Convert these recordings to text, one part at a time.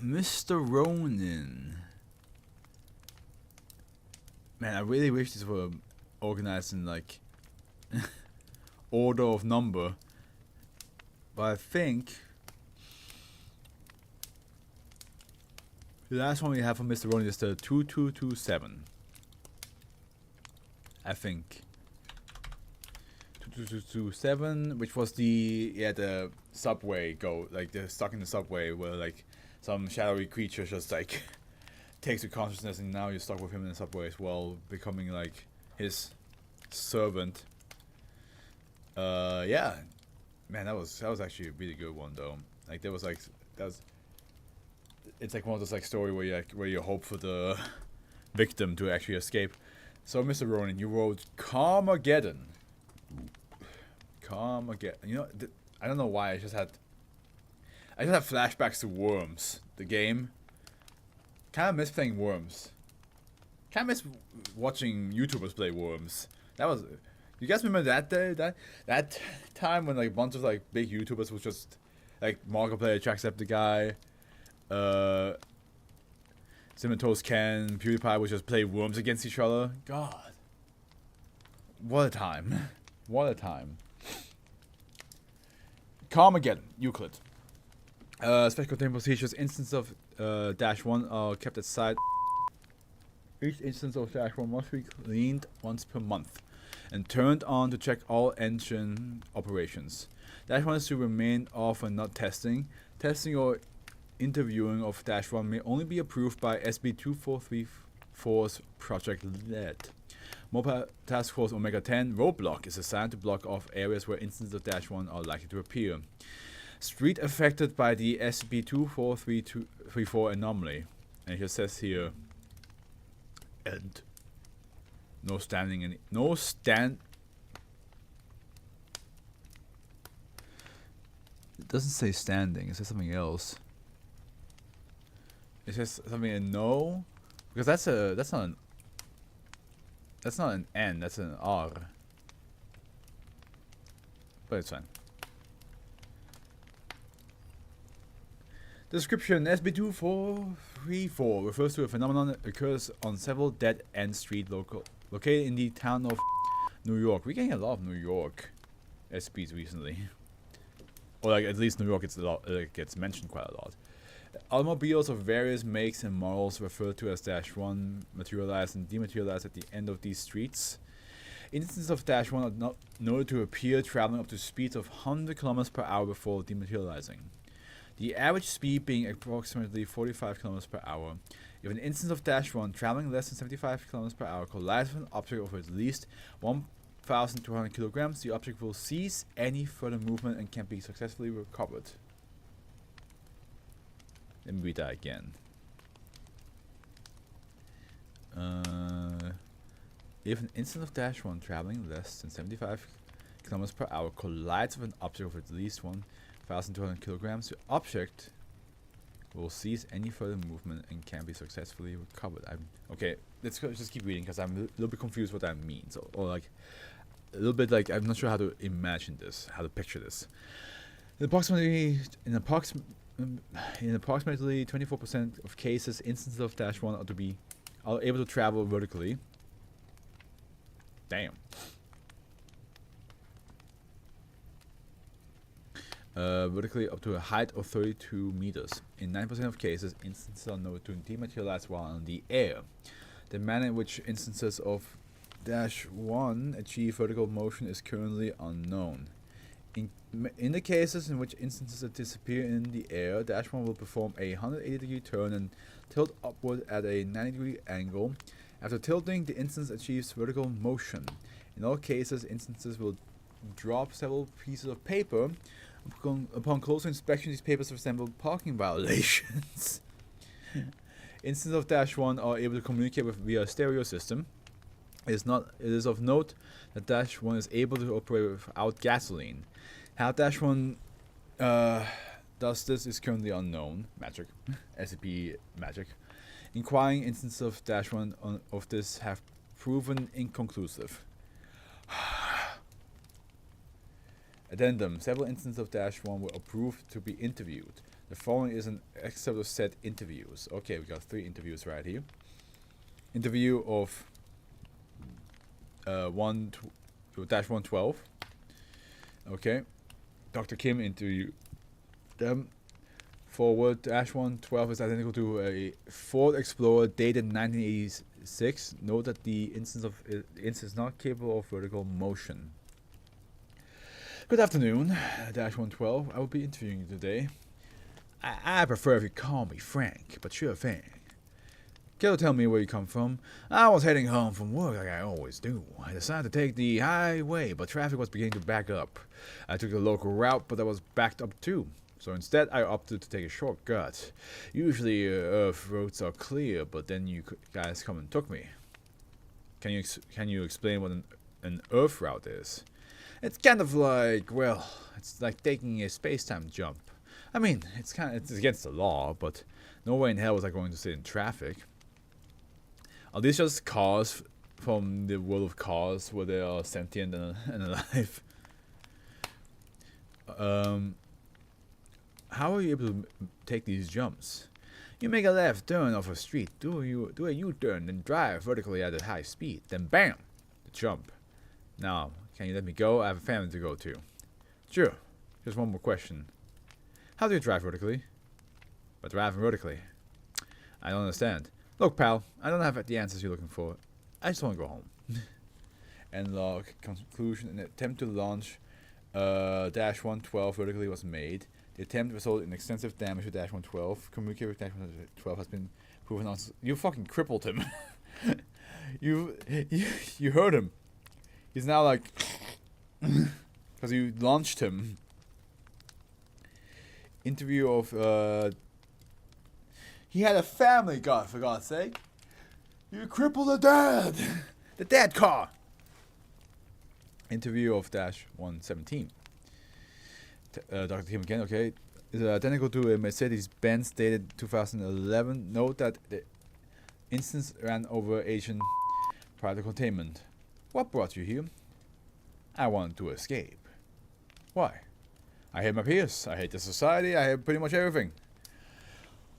Mr. Ronin. Man, I really wish these were organized in like order of number. But I think the last one we have for Mr. Ronin is the 2227. I think 2227, which was the subway like they're stuck in the subway where like some shadowy creature just like takes your consciousness, and now you're stuck with him in the subway as well, becoming like his servant. Yeah, man, that was actually a really good one though. Like it's like one of those like story where you hope for the victim to actually escape. So Mr. Ronin, you wrote Carmageddon. Carmageddon. You know, I don't know why I just had flashbacks to Worms, the game. Kind of miss playing Worms. Kind of miss watching YouTubers play Worms. That was. You guys remember that day? That time when like a bunch of like big YouTubers was just like Markiplier, Jacksepticeye, Cinnamon Ken, PewDiePie would just play Worms against each other. God, what a time! What a time! Carmageddon, Euclid. Special contained procedures. Instance of -1 are kept at site. Each instance of -1 must be cleaned once per month and turned on to check all engine operations. -1 is to remain off when not testing. Testing or interviewing of -1 may only be approved by SB2434's project lead. Mobile Task Force Omega 10 Roadblock is assigned to block off areas where instances of -1 are likely to appear. Street affected by the SCP-2434 anomaly. And it just says here, end. No standing any. No stand. It doesn't say standing. It says something else. It says something in no, because that's not an N. That's an R. But it's fine. Description: SB2434 refers to a phenomenon that occurs on several dead-end streets located in the town of New York. We're getting a lot of New York SPs recently, or like at least New York gets mentioned quite a lot. Automobiles of various makes and models referred to as -1 materialize and dematerialize at the end of these streets. Instances of -1 are not noted to appear traveling up to speeds of 100 km per hour before dematerializing. The average speed being approximately 45 km per hour. If an instance of -1 traveling less than 75 km per hour collides with an object of at least 1,200 kilograms, the object will cease any further movement and can be successfully recovered. Let me read that again. If an instance of -1 traveling less than 75 km per hour collides with an object of at least 1,200 kilograms, the object will cease any further movement and can be successfully recovered. Okay, let's just keep reading because I'm a little bit confused what that means, or like a little bit like I'm not sure how to imagine this, how to picture this. In approximately 24% of cases, instances of -1 are able to travel vertically. Damn. Vertically up to a height of 32 meters. In 9% of cases, instances are known to dematerialize while in the air. The manner in which instances of -1 achieve vertical motion is currently unknown. In the cases in which instances disappear in the air, -1 will perform a 180-degree turn and tilt upward at a 90-degree angle. After tilting, the instance achieves vertical motion. In all cases, instances will drop several pieces of paper. Upon closer inspection, these papers resemble parking violations. Instances of -1 are able to communicate via a stereo system. It is of note that -1 is able to operate without gasoline. How -1 does this is currently unknown. Magic. SCP magic. Inquiring instances of -1 of this have proven inconclusive. Addendum. Several instances of -1 were approved to be interviewed. The following is an excerpt of said interviews. Okay, we got 3 interviews right here. Interview of 1-112. Okay. Dr. Kim interviewed them. Forward -112 is identical to a Ford Explorer dated 1986. Note that the instance is not capable of vertical motion. Good afternoon, -112. I will be interviewing you today. I prefer if you call me Frank, but sure thing. Can you tell me where you come from? I was heading home from work like I always do. I decided to take the highway, but traffic was beginning to back up. I took the local route, but that was backed up too. So instead, I opted to take a shortcut. Usually, Earth roads are clear, but then you guys come and took me. Can you explain what an Earth route is? It's kind of like, well, it's like taking a space-time jump. I mean, it's against the law, but no way in hell was I going to sit in traffic. Are these just cars from the world of cars where they are sentient and alive? How are you able to take these jumps? You make a left turn off a street, do a U-turn, then drive vertically at a high speed, then BAM! The jump. Now, can you let me go? I have a family to go to. Sure. Just one more question. How do you drive vertically? By driving vertically. I don't understand. Look, pal, I don't have the answers you're looking for. I just want to go home. End log. Conclusion. An attempt to launch -112 vertically was made. The attempt resulted in extensive damage to -112. Communication with -112 has been proven on. You fucking crippled him. you hurt him. He's now like, because you launched him. Interview of he had a family, God, for God's sake. You crippled the dad. The dad car. Interview of -117. Dr. Kim again, okay. Is identical to a Mercedes-Benz dated 2011. Note that the instance ran over Asian prior to containment. What brought you here? I wanted to escape. Why? I hate my peers. I hate the society. I hate pretty much everything.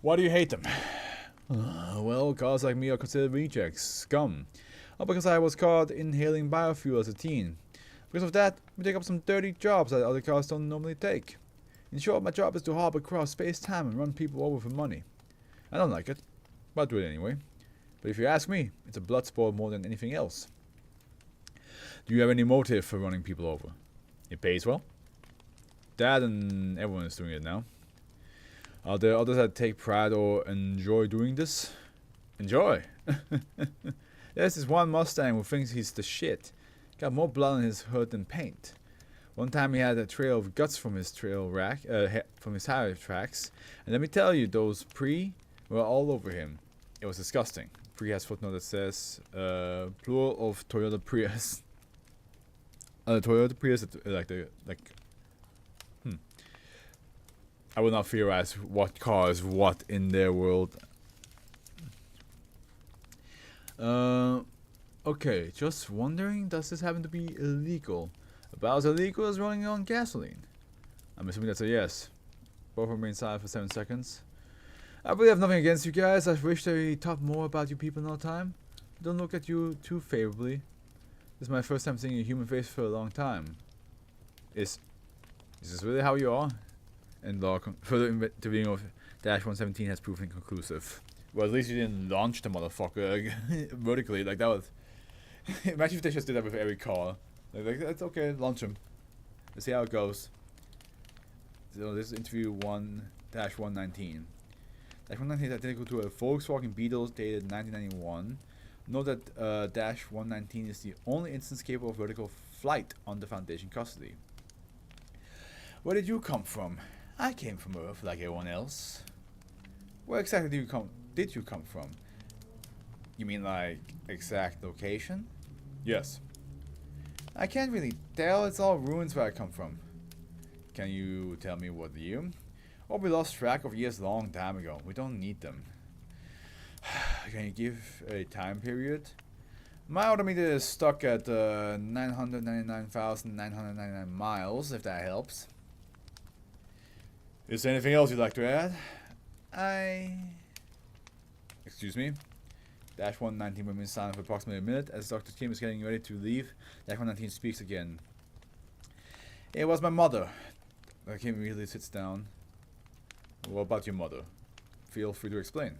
Why do you hate them? Well, cars like me are considered rejects, scum. Or because I was caught inhaling biofuel as a teen. Because of that, we take up some dirty jobs that other cars don't normally take. In short, my job is to hop across space-time and run people over for money. I don't like it, but I do it anyway. But if you ask me, it's a blood sport more than anything else. Do you have any motive for running people over? It pays well? Dad and everyone is doing it now. Are there others that take pride or enjoy doing this? Enjoy? There's this one Mustang who thinks he's the shit. Got more blood on his hood than paint. One time he had a trail of guts from his from his tire tracks, and let me tell you, those Pre were all over him. It was disgusting. Pre has footnote that says plural of Toyota Prius. Toyota Prius, I will not theorize what car is what in their world. Okay, just wondering, does this happen to be illegal? About as illegal as running on gasoline. I'm assuming that's a yes. Both remain silent for 7 seconds. I really have nothing against you guys. I wish they talked more about you people in our time. Don't look at you too favorably. This is my first time seeing a human face for a long time. Is this really how you are? And further interviewing of -117 has proven conclusive. Well, at least you didn't launch the motherfucker vertically. Like, that was... Imagine if they just did that with every car. Like, that's okay, launch him. Let's see how it goes. So this is interview 1-119. -119 is identical to a Volkswagen Beetle dated 1991. Note that -119 is the only instance capable of vertical flight under Foundation custody. Where did you come from? I came from Earth like everyone else. Where exactly did you come from? You mean like exact location? Yes. I can't really tell. It's all ruins where I come from. Can you tell me what year? Oh, we lost track of years long time ago. We don't need them. Can you give a time period? My odometer is stuck at 999,999 miles, if that helps. Is there anything else you'd like to add? Excuse me. Dash 119 remains silent for approximately a minute as Dr. Kim is getting ready to leave. Dash 119 speaks again. It was my mother. Dr. Kim immediately sits down. What about your mother? Feel free to explain.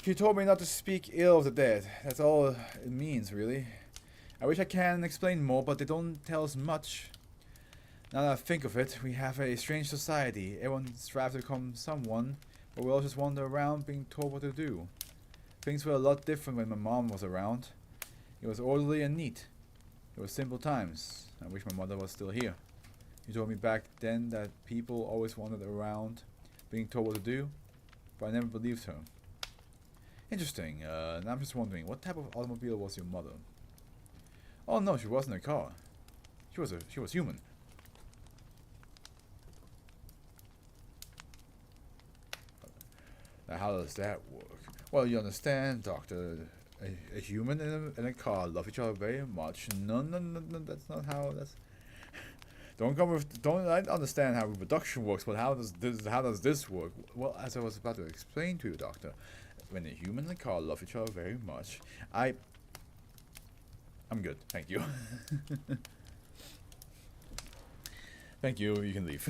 She told me not to speak ill of the dead. That's all it means, really. I wish I can explain more, but they don't tell us much. Now that I think of it, we have a strange society. Everyone strives to become someone, but we all just wander around being told what to do. Things were a lot different when my mom was around. It was orderly and neat. It was simple times. I wish my mother was still here. She told me back then that people always wandered around being told what to do, but I never believed her. Interesting. Now I'm just wondering, what type of automobile was your mother? Oh no, she wasn't a car. She was human. Now how does that work? Well, you understand, Doctor. A human and a car love each other very much. No, that's not how. That's. Don't come with. Don't. I understand how reproduction works, but how does this work? Well, as I was about to explain to you, Doctor, when a human and a car love each other very much, I'm good. Thank you. Thank you. You can leave.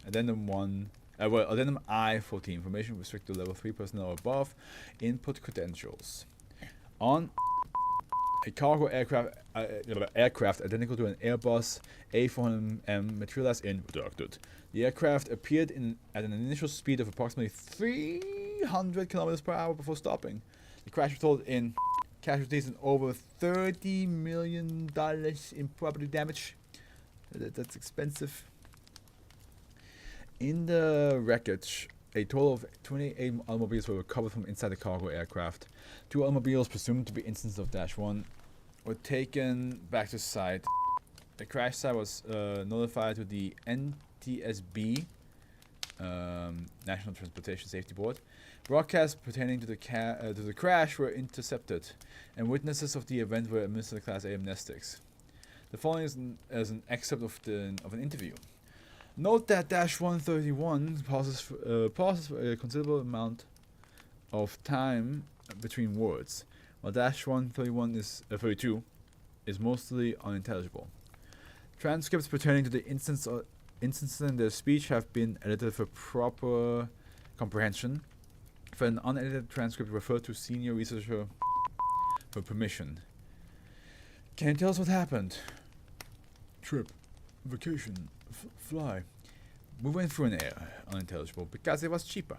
Addendum 1. Addendum I-14. Information restricted to level 3 personnel or above. Input credentials. On a cargo aircraft identical to an Airbus A400M materialized in redacted. The aircraft appeared at an initial speed of approximately 300 kilometers per hour before stopping. The crash resulted in casualties and over $30 million in property damage. That's expensive. In the wreckage, a total of 28 automobiles were recovered from inside the cargo aircraft. 2 automobiles, presumed to be instances of Dash 1, were taken back to site. The crash site was notified to the NTSB, National Transportation Safety Board. Broadcasts pertaining to the crash were intercepted, and witnesses of the event were administered Class A amnestics. The following is an excerpt of an interview. Note that Dash 131 pauses for a considerable amount of time between words, while Dash 132 is mostly unintelligible. Transcripts pertaining to the instances in their speech have been edited for proper comprehension. For an unedited transcript, refer to senior researcher for permission. Can you tell us what happened? Trip, vacation, fly. We went through an air, unintelligible, because it was cheaper.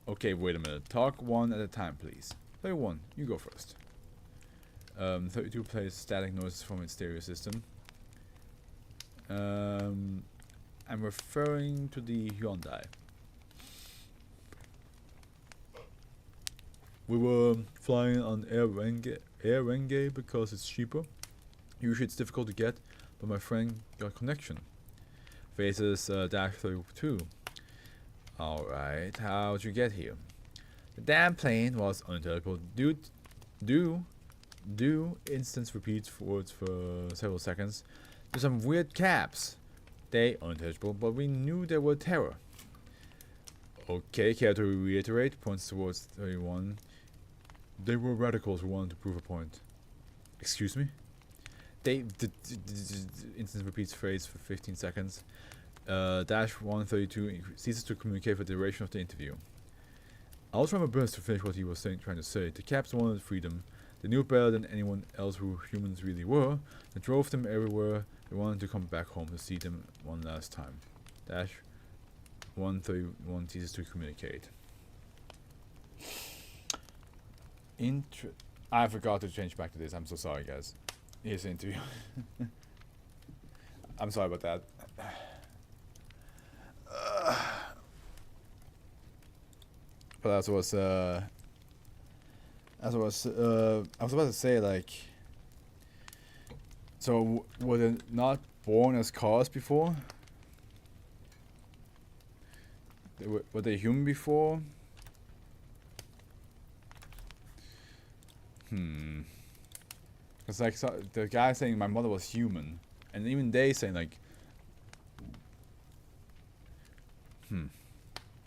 Okay, wait a minute. Talk one at a time, please. 31, you go first. 32 plays static noises from its stereo system. I'm referring to the Hyundai. We were flying on Air Renge because it's cheaper. Usually it's difficult to get, but my friend got connection. Faces Dash 32. Alright, how'd you get here? The damn plane was unintelligible. Do instance repeats words for several seconds. There's some weird caps. They unintelligible, but we knew they were terror. Okay, care to reiterate? Points towards 31. They were radicals who wanted to prove a point. Excuse me? Instance repeats phrase for 15 seconds. Dash 132 ceases to communicate for the duration of the interview. I was trying my best to finish what he was trying to say. The Caps wanted freedom. They knew better than anyone else who humans really were. They drove them everywhere. They wanted to come back home to see them one last time. Dash 131 ceases to communicate. I forgot to change back to this. I'm so sorry, guys. Here's the interview. I'm sorry about that. But as I was about to say, like, so were they not born as cars before? Were they human before? It's like the guy saying my mother was human, and even they saying like,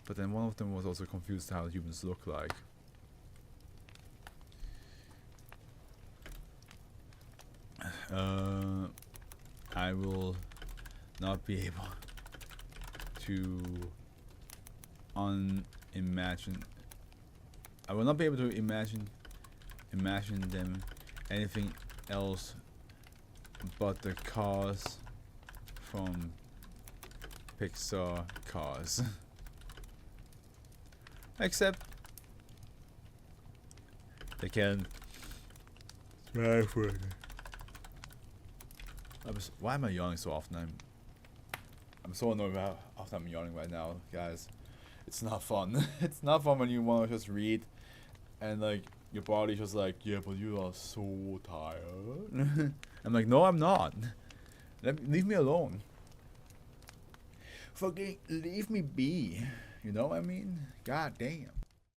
But then one of them was also confused how humans look like. I will not be able to imagine. I will not be able to imagine them anything else but the cars from Pixar Cars. Except they can smash for why am I yawning so often? I'm so annoyed about how often I'm yawning right now, guys. It's not fun. It's not fun when you want to just read and like your body's just like, yeah, but you are so tired. I'm like, no, I'm not. Leave me alone. Fucking leave me be. You know what I mean? God damn.